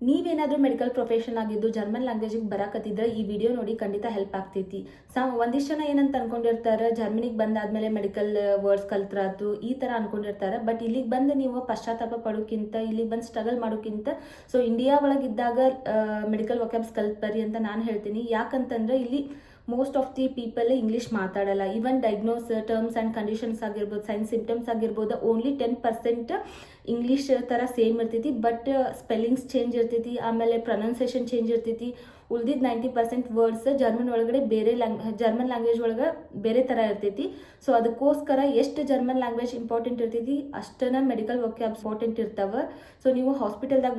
ನೀವೇನಾದರೂ medical profession ಆಗಿದ್ದು German ಲ್ಯಾಂಗ್ವೇಜಿಗೆ ಬರಾಕತ್ತಿದ್ರೆ ಈ ವಿಡಿಯೋ ನೋಡಿ ಖಂಡಿತ ಹೆಲ್ಪ್ ಆಗ್ತೈತಿ. ಒಂದಿಷ್ಟು ಜನ ಏನಂತ ಅನ್ಕೊಂಡಿರ್ತಾರೆ, ಜರ್ಮನಿಗೆ ಬಂದಾದ್ಮೇಲೆ ಮೆಡಿಕಲ್ ವರ್ಡ್ಸ್ ಕಲ್ತ್ರಾತು ಈ ಥರ ಅನ್ಕೊಂಡಿರ್ತಾರೆ. ಬಟ್ ಇಲ್ಲಿಗೆ ಬಂದು ನೀವು ಪಶ್ಚಾತ್ತಾಪ ಪಡೋಕ್ಕಿಂತ, ಇಲ್ಲಿಗೆ ಬಂದು ಸ್ಟ್ರಗಲ್ ಮಾಡೋಕ್ಕಿಂತ ಸೊ ಇಂಡಿಯಾ ಒಳಗಿದ್ದಾಗ ಮೆಡಿಕಲ್ ವೊಕ್ಯಾಬ್ಸ್ ಕಲ್ತ್ ಬರ್ರಿ ಅಂತ ನಾನು ಹೇಳ್ತೀನಿ. ಯಾಕಂತಂದ್ರೆ ಇಲ್ಲಿ most of the people English ಮಾತಾಡಲ್ಲ. Even diagnose, terms and conditions ಆಗಿರ್ಬೋದು, ಸೈನ್ಸ್ ಸಿಂಪ್ಟಮ್ಸ್ ಆಗಿರ್ಬೋದು, ಓನ್ಲಿ 10% ಇಂಗ್ಲೀಷ್ ಥರ ಸೇಮ್ ಇರ್ತೈತಿ. ಬಟ್ ಸ್ಪೆಲ್ಲಿಂಗ್ಸ್ ಚೇಂಜ್ ಇರ್ತೈತಿ, ಆಮೇಲೆ ಪ್ರೊನೌನ್ಸಿಯೇಷನ್ ಚೇಂಜ್ ಇರ್ತೈತಿ. ಉಳಿದಿದ್ದು 90% ವರ್ಡ್ಸ್ ಜರ್ಮನ್ ಒಳಗಡೆ ಜರ್ಮನ್ ಲ್ಯಾಂಗ್ವೇಜ್ ಒಳಗೆ ಬೇರೆ ಥರ ಇರ್ತೈತಿ. ಸೊ ಅದಕ್ಕೋಸ್ಕರ ಎಷ್ಟು ಜರ್ಮನ್ ಲ್ಯಾಂಗ್ವೇಜ್ ಇಂಪಾರ್ಟೆಂಟ್ ಇರ್ತೈತಿ ಅಷ್ಟನ್ನ ಮೆಡಿಕಲ್ ವೊಕ್ಯಾಬ್ಸ್ ಇಂಪಾರ್ಟೆಂಟ್ ಇರ್ತಾವೆ. ಸೊ ನೀವು ಹಾಸ್ಪಿಟಲ್ದಾಗ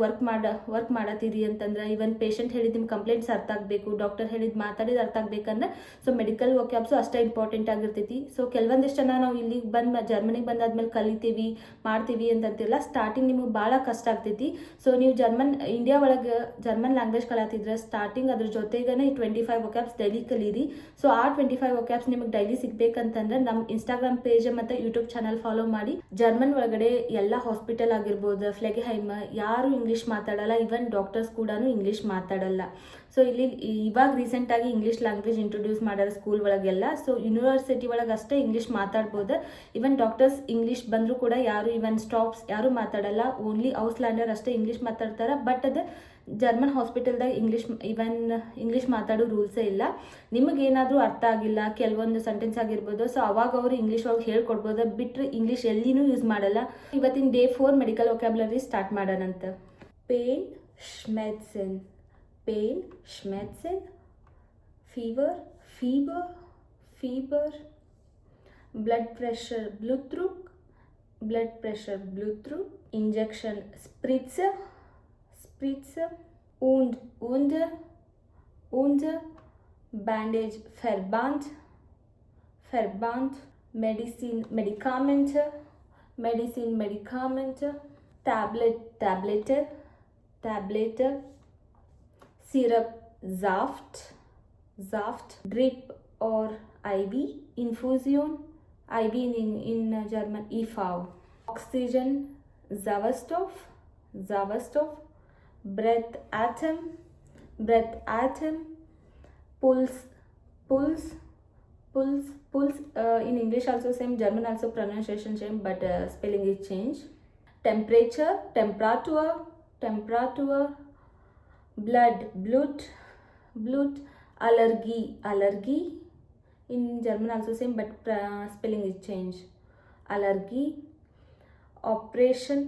ವರ್ಕ್ ಮಾಡತ್ತೀರಿ ಅಂತಂದ್ರೆ, ಈವನ್ ಪೇಷಂಟ್ ಹೇಳಿದ ನಿಮ್ಮ ಕಂಪ್ಲೇಂಟ್ಸ್ ಅರ್ಥ ಆಗಬೇಕು, ಡಾಕ್ಟರ್ ಹೇಳಿದ ಮಾತಾಡಿದ ಅರ್ಥ ಆಗ್ಬೇಕಂದ್ರೆ ಸೊ ಮೆಡಿಕಲ್ ವೊಕ್ಯಾಬ್ಸು ಅಷ್ಟೇ ಇಂಪಾರ್ಟೆಂಟ್ ಆಗಿರ್ತೈತಿ. ಸೊ ಕೆಲವೊಂದಿಷ್ಟು ಜನ ನಾವು ಇಲ್ಲಿಗೆ ಜರ್ಮನಿಗೆ ಬಂದಾದ್ಮೇಲೆ ಕಲಿತೀವಿ ಮಾಡ್ತೀವಿ ಅಂತಂತಿರಲ್ಲ, ಸ್ಟಾರ್ಟಿಂಗ್ ನಿಮಗೆ ಭಾಳ ಕಷ್ಟ ಆಗ್ತೈತಿ. ಸೊ ನೀವು ಇಂಡಿಯಾ ಒಳಗೆ ಜರ್ಮನ್ ಲ್ಯಾಂಗ್ವೇಜ್ ಕಲಿತಿದ್ರೆ ಸ್ಟಾರ್ಟಿಂಗ್ ಅದ್ರ ಜೊತೆಗೇ 25 ವೊಕ್ಯಾಬ್ಸ್ ಡೈಲಿ ಕಲೀರಿ. ಸೊ ಆ 25 ವೊಕ್ಯಾಬ್ಸ್ ನಿಮಗೆ ಡೈಲಿ ಸಿಗ್ಬೇಕಂತಂದ್ರೆ ನಮ್ಮ ಇನ್ಸ್ಟಾಗ್ರಾಮ್ ಪೇಜ್ ಮತ್ತು ಯೂಟ್ಯೂಬ್ ಚಾನಲ್ ಫಾಲೋ ಮಾಡಿ. ಜರ್ಮನ್ ಒಳಗಡೆ ಎಲ್ಲ ಹಾಸ್ಪಿಟಲ್ ಆಗಿರ್ಬೋದು, ಫ್ಲೆಗೆಹೈಮ್, ಯಾರು ಇಂಗ್ಲೀಷ್ ಮಾತಾಡಲ್ಲ. ಈವನ್ ಡಾಕ್ಟರ್ಸ್ ಕೂಡ ಇಂಗ್ಲೀಷ್ ಮಾತಾಡಲ್ಲ. ಸೊ ಇಲ್ಲಿ ಇವಾಗ ರೀಸೆಂಟಾಗಿ ಇಂಗ್ಲೀಷ್ ಲ್ಯಾಂಗ್ವೇಜ್ ಇಂಟ್ರೊಡ್ಯೂಸ್ ಮಾಡ್ಯಾರ ಸ್ಕೂಲ್ ಒಳಗೆಲ್ಲ. ಸೊ ಯೂನಿವರ್ಸಿಟಿ ಒಳಗೆ ಅಷ್ಟೇ ಇಂಗ್ಲೀಷ್ ಮಾತಾಡ್ಬೋದು. ಈವನ್ ಡಾಕ್ಟರ್ಸ್ ಇಂಗ್ಲೀಷ್ ಬಂದರೂ ಕೂಡ ಈವನ್ ಸ್ಟಾಫ್ಸ್ ಯಾರು ಮಾತಾಡಲ್ಲ, ಓನ್ಲಿ ಔಟ್ಲ್ಯಾಂಡರ್ ಅಷ್ಟೇ ಇಂಗ್ಲೀಷ್ ಮಾತಾಡ್ತಾರೆ. ಬಟ್ ಅದು ಜರ್ಮನ್ ಹಾಸ್ಪಿಟಲ್ದಾಗ ಇಂಗ್ಲೀಷ್ ಮಾತಾಡೋ ರೂಲ್ಸೇ ಇಲ್ಲ. ನಿಮಗೇನಾದರೂ ಅರ್ಥ ಆಗಿಲ್ಲ ಕೆಲವೊಂದು ಸೆಂಟೆನ್ಸ್ ಆಗಿರ್ಬೋದು, ಸೊ ಅವಾಗ ಅವರು ಇಂಗ್ಲೀಷ್ ಒಳಗೆ ಹೇಳ್ಕೊಡ್ಬೋದು. ಬಿಟ್ಟರೆ ಇಂಗ್ಲೀಷ್ ಎಲ್ಲಿನೂ ಯೂಸ್ ಮಾಡಲ್ಲ. ಇವತ್ತಿನ ಡೇ 4 ಮೆಡಿಕಲ್ ವೊಕ್ಯಾಬ್ಯುಲರಿ ಸ್ಟಾರ್ಟ್ ಮಾಡೋಣಂತ. ಪೇನ್, ಶ್ಮೆಡ್ಸೆನ್, pain, Schmerzen, fever, blood pressure, Blutdruck, injection, Spritze, Wunde, bandage, Verband, Medikamente, Tablette, syrup, Saft, drip or IV, infusion, IV in German, IV, oxygen, Sauerstoff, breath atom, pulse, in English also same, German also pronunciation same, but spelling is changed. Temperature, blood, allergy, in German also same, but spelling is changed. Allergy, operation,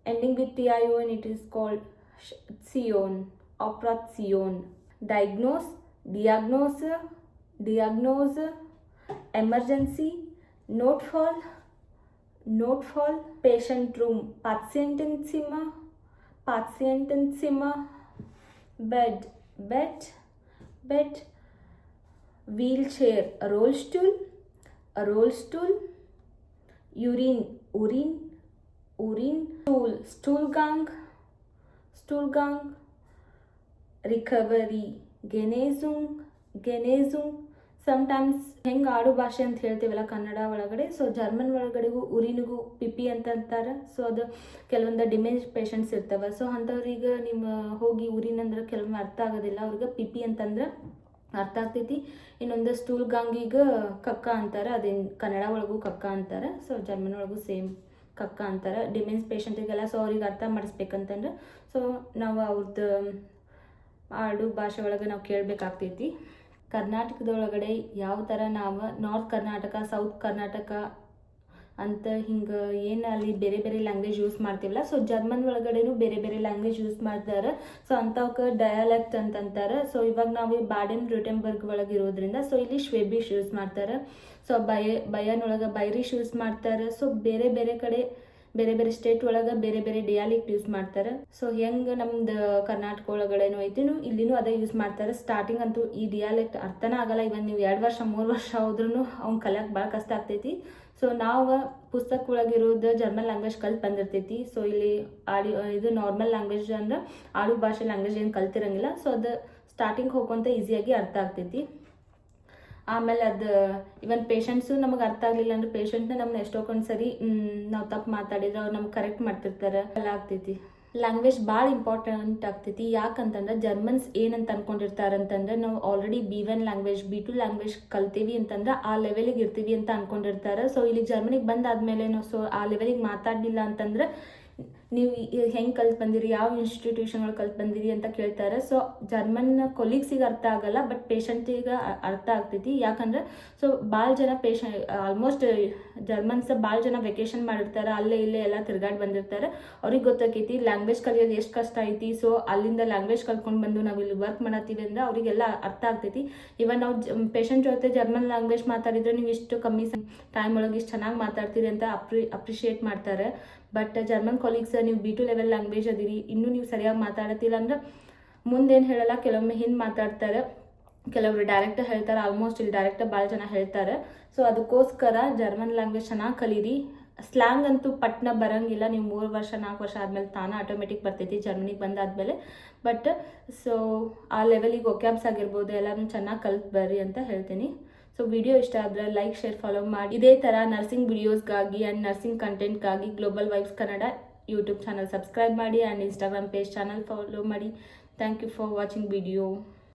ending with tion, it is called operation. Diagnose, emergency, notfall, patient room, Patientenzimmer, bed, wheelchair, rollstool, urine, Stuhlgang, recovery, Genesung. Sometimes ಹೆಂಗೆ ಆಡು ಭಾಷೆ ಅಂತ ಹೇಳ್ತೀವಲ್ಲ ಕನ್ನಡ ಒಳಗಡೆ, so German ಒಳಗಡೆಗೂ ಉರಿನಿಗೂ ಪಿಪಿ ಅಂತ ಅಂತಾರೆ. So ಅದು ಕೆಲವೊಂದು ಡಿಮೆನ್ಸ್ ಪೇಷಂಟ್ಸ್ ಇರ್ತವೆ. ಸೊ ಅಂಥವ್ರಿಗೆ ನಿಮ್ಮ ಹೋಗಿ ಉರಿನಂದ್ರೆ ಕೆಲವೊಮ್ಮೆ ಅರ್ಥ ಆಗೋದಿಲ್ಲ. ಅವ್ರಿಗೆ ಪಿಪಿ ಅಂತಂದ್ರೆ ಅರ್ಥ ಆಗ್ತೈತಿ. ಇನ್ನೊಂದು ಸ್ಟೂಲ್ಗಾಂಗಿಗೆ ಕಕ್ಕ ಅಂತಾರೆ, ಅದೇನು ಕನ್ನಡ ಒಳಗೂ ಕಕ್ಕ ಅಂತಾರೆ. ಸೊ ಜರ್ಮನ್ ಒಳಗೂ ಸೇಮ್ ಕಕ್ಕ ಅಂತಾರೆ ಡಿಮೆನ್ಸ್ ಪೇಷಂಟಿಗೆಲ್ಲ. ಸೊ ಅವ್ರಿಗೆ ಅರ್ಥ ಮಾಡಿಸ್ಬೇಕಂತಂದ್ರೆ ಸೊ ನಾವು ಅವ್ರದ್ದು ಆಡು ಭಾಷೆ ಒಳಗೆ ನಾವು ಕೇಳಬೇಕಾಗ್ತೈತಿ. ಕರ್ನಾಟಕದೊಳಗಡೆ ಯಾವ ಥರ ನಾವು ನಾರ್ತ್ ಕರ್ನಾಟಕ, ಸೌತ್ ಕರ್ನಾಟಕ ಅಂತ ಹಿಂಗೆ ಏನು ಅಲ್ಲಿ ಬೇರೆ ಬೇರೆ ಲ್ಯಾಂಗ್ವೇಜ್ ಯೂಸ್ ಮಾಡ್ತೀವಲ್ಲ, ಸೊ ಜರ್ಮನ್ ಒಳಗಡೆನೂ ಬೇರೆ ಬೇರೆ ಲ್ಯಾಂಗ್ವೇಜ್ ಯೂಸ್ ಮಾಡ್ತಾರೆ. ಸೊ ಅಂಥವಕ್ಕೆ ಡಯಾಲೆಕ್ಟ್ ಅಂತಂತಾರೆ. ಸೊ ಇವಾಗ ನಾವು ಬಾಡೆನ್-ವ್ಯೂರ್ಟೆಂಬರ್ಗ್ ಒಳಗೆ ಇರೋದ್ರಿಂದ ಸೊ ಇಲ್ಲಿ ಶ್ವೇಬಿಶ್ ಯೂಸ್ ಮಾಡ್ತಾರೆ. ಸೊ ಬಯನೊಳಗೆ ಬೈರಿಶ್ ಯೂಸ್ ಮಾಡ್ತಾರೆ. ಸೊ ಬೇರೆ ಬೇರೆ ಕಡೆ ಬೇರೆ ಬೇರೆ ಸ್ಟೇಟ್ ಒಳಗೆ ಬೇರೆ ಬೇರೆ ಡಿಯಾಲೆಕ್ಟ್ ಯೂಸ್ ಮಾಡ್ತಾರೆ. ಸೊ ಹೆಂಗೆ ನಮ್ದು ಕರ್ನಾಟಕ ಒಳಗಡೆನೂ ಐತಿನೂ ಇಲ್ಲಿನೂ ಅದೇ ಯೂಸ್ ಮಾಡ್ತಾರೆ. ಸ್ಟಾರ್ಟಿಂಗ್ ಅಂತೂ ಈ ಡಿಯಾಲೆಕ್ಟ್ ಅರ್ಥನೇ ಆಗಲ್ಲ. ಇವನ್ ನೀವು 2 ವರ್ಷ 3 ವರ್ಷ ಹೋದ್ರೂ ಅವ್ನು ಕಲಿಯೋಕೆ ಭಾಳ ಕಷ್ಟ ಆಗ್ತೈತಿ. ಸೊ ನಾವು ಪುಸ್ತಕ ಒಳಗಿರೋದು ಜರ್ಮನ್ ಲ್ಯಾಂಗ್ವೇಜ್ ಕಲ್ತು ಬಂದಿರ್ತೈತಿ. ಸೊ ಇಲ್ಲಿ ಇದು ನಾರ್ಮಲ್ ಲ್ಯಾಂಗ್ವೇಜ್ ಅಂದ್ರೆ ಆಡು ಭಾಷೆ ಲ್ಯಾಂಗ್ವೇಜ್ ಏನು ಕಲ್ತಿರಂಗಿಲ್ಲ. ಸೊ ಅದು ಸ್ಟಾರ್ಟಿಂಗ್ ಹೋಗ್ಕೊಂತ ಈಸಿಯಾಗಿ ಅರ್ಥ ಆಗ್ತೈತಿ. ಆಮೇಲೆ ಅದು ಇವನ್ ಪೇಷಂಟ್ಸು ನಮಗೆ ಅರ್ಥ ಆಗಲಿಲ್ಲ ಅಂದ್ರೆ ಪೇಷಂಟ್ನ ನಮ್ಮನ್ನ ಎಷ್ಟೊಂದು ಸರಿ ನಾವು ತಪ್ಪು ಮಾತಾಡಿದ್ರೆ ಅವ್ರು ನಮ್ಗೆ ಕರೆಕ್ಟ್ ಮಾಡ್ತಿರ್ತಾರೆ. ಎಲ್ಲ ಆಗ್ತೈತಿ. ಲ್ಯಾಂಗ್ವೇಜ್ ಭಾಳ ಇಂಪಾರ್ಟೆಂಟ್ ಆಗ್ತೈತಿ. ಯಾಕಂತಂದ್ರೆ ಜರ್ಮನ್ಸ್ ಏನಂತ ಅನ್ಕೊಂಡಿರ್ತಾರಂತಂದ್ರೆ ನಾವು already B1 language B2 language ಕಲ್ತೀವಿ ಅಂತಂದ್ರೆ ಆ ಲೆವೆಲಿಗೆ ಇರ್ತೀವಿ ಅಂತ ಅನ್ಕೊಂಡಿರ್ತಾರೆ. ಸೊ ಇಲ್ಲಿ ಜರ್ಮನಿಗೆ ಬಂದಾದ್ಮೇಲೆ ನಾವು ಸೊ ಆ ಲೆವೆಲಿಗೆ ಮಾತಾಡಲಿಲ್ಲ ಅಂತಂದ್ರೆ ನೀವು ಹೆಂಗೆ ಕಲ್ತು ಬಂದಿರಿ, ಯಾವ ಇನ್ಸ್ಟಿಟ್ಯೂಷನ್ಗಳು ಕಲ್ತು ಬಂದಿರಿ ಅಂತ ಕೇಳ್ತಾರೆ. ಸೊ ಜರ್ಮನ್ ಕೊಲೀಗ್ಸಿಗೆ ಅರ್ಥ ಆಗಲ್ಲ, ಬಟ್ ಪೇಷಂಟಿಗೆ ಅರ್ಥ ಆಗ್ತೈತಿ. ಯಾಕಂದ್ರೆ ಸೊ ಭಾಳ ಜನ ಆಲ್ಮೋಸ್ಟ್ ಜರ್ಮನ್ಸ್ ಭಾಳ ಜನ ವೆಕೇಶನ್ ಮಾಡಿರ್ತಾರೆ, ಅಲ್ಲೇ ಇಲ್ಲೇ ಎಲ್ಲ ತಿರ್ಗಾಡಿ ಬಂದಿರ್ತಾರೆ. ಅವ್ರಿಗೆ ಗೊತ್ತಾಕೈತಿ ಲ್ಯಾಂಗ್ವೇಜ್ ಕಲಿಯೋದು ಎಷ್ಟು ಕಷ್ಟ ಐತಿ. ಸೊ ಅಲ್ಲಿಂದ ಲ್ಯಾಂಗ್ವೇಜ್ ಕಲ್ತ್ಕೊಂಡು ಬಂದು ನಾವು ಇಲ್ಲಿ ವರ್ಕ್ ಮಾಡತ್ತೀವಿ ಅಂದ್ರೆ ಅವರಿಗೆಲ್ಲ ಅರ್ಥ ಆಗ್ತೈತಿ. ಇವನ್ ನಾವು ಪೇಷಂಟ್ ಜೊತೆ ಜರ್ಮನ್ ಲ್ಯಾಂಗ್ವೇಜ್ ಮಾತಾಡಿದ್ರೆ ನೀವು ಇಷ್ಟು ಕಮ್ಮಿ ಟೈಮ್ ಒಳಗೆ ಇಷ್ಟು ಚೆನ್ನಾಗಿ ಮಾತಾಡ್ತೀರಿ ಅಂತ ಅಪ್ರಿಷಿಯೇಟ್ ಮಾಡ್ತಾರೆ. ಬಟ್ ಜರ್ಮನ್ ಕೊಲೀಗ್ಸ್ ನೀವು B2 ಲೆವೆಲ್ ಲ್ಯಾಂಗ್ವೇಜ್ ಅದಿರಿ, ಇನ್ನೂ ನೀವು ಸರಿಯಾಗಿ ಮಾತಾಡತ್ತಿಲ್ಲ ಅಂದ್ರೆ ಮುಂದೇನು ಹೇಳಲ್ಲ, ಕೆಲವೊಮ್ಮೆ ಹಿಂದೆ ಮಾತಾಡ್ತಾರೆ, ಕೆಲವರು ಡೈರೆಕ್ಟ್ ಹೇಳ್ತಾರೆ. ಆಲ್ಮೋಸ್ಟ್ ಇಲ್ಲಿ ಡೈರೆಕ್ಟ್ ಭಾಳ ಜನ ಹೇಳ್ತಾರೆ. ಸೊ ಅದಕ್ಕೋಸ್ಕರ ಜರ್ಮನ್ ಲ್ಯಾಂಗ್ವೇಜ್ ಚೆನ್ನಾಗಿ ಕಲೀರಿ. ಸ್ಲ್ಯಾಂಗ್ ಅಂತೂ ಪಟ್ನ ಬರಂಗಿಲ್ಲ, ನೀವು 3 ವರ್ಷ 4 ವರ್ಷ ಆದಮೇಲೆ ತಾನೇ ಆಟೋಮೆಟಿಕ್ ಬರ್ತೈತಿ ಜರ್ಮನಿಗೆ ಬಂದಾದ್ಮೇಲೆ. ಬಟ್ ಸೊ ಆ ಲೆವೆಲಿಗೆ ಒಕ್ಯಾಬ್ಸ್ ಆಗಿರ್ಬೋದು ಎಲ್ಲನೂ ಚೆನ್ನಾಗಿ ಕಲ್ತು ಬರ್ರಿ ಅಂತ ಹೇಳ್ತೀನಿ. ಸೊ ವಿಡಿಯೋ ಇಷ್ಟ ಆದರೆ ಲೈಕ್, ಶೇರ್, ಫಾಲೋ ಮಾಡಿ. ಇದೇ ಥರ ನರ್ಸಿಂಗ್ ವಿಡಿಯೋಸ್ಗಾಗಿ ಆ್ಯಂಡ್ ನರ್ಸಿಂಗ್ ಕಂಟೆಂಟ್ಗಾಗಿ global vibes Kannada YouTube channel subscribe ಮಾಡಿ and Instagram page channel follow ಮಾಡಿ. Thank you for watching video.